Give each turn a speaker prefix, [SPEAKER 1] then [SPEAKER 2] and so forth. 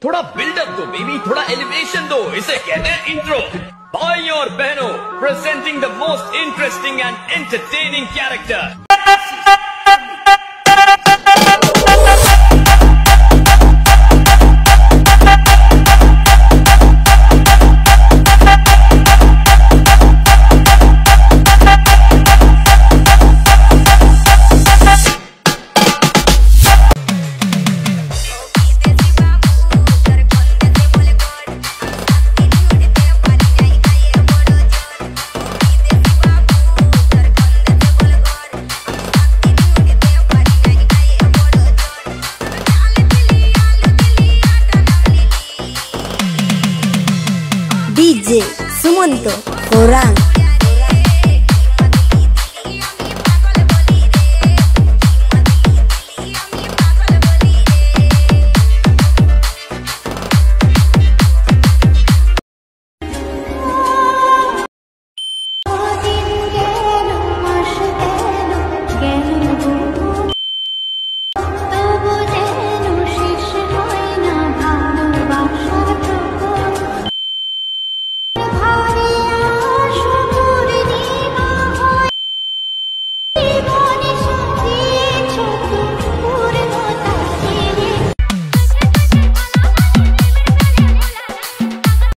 [SPEAKER 1] थोड़ा बिल्डअप दो बेबी, थोड़ा एलिवेशन दो, इसे कहते हैं इंट्रो। भाई और बहनों, presenting the most interesting and entertaining character.
[SPEAKER 2] DJ Sumanto Orang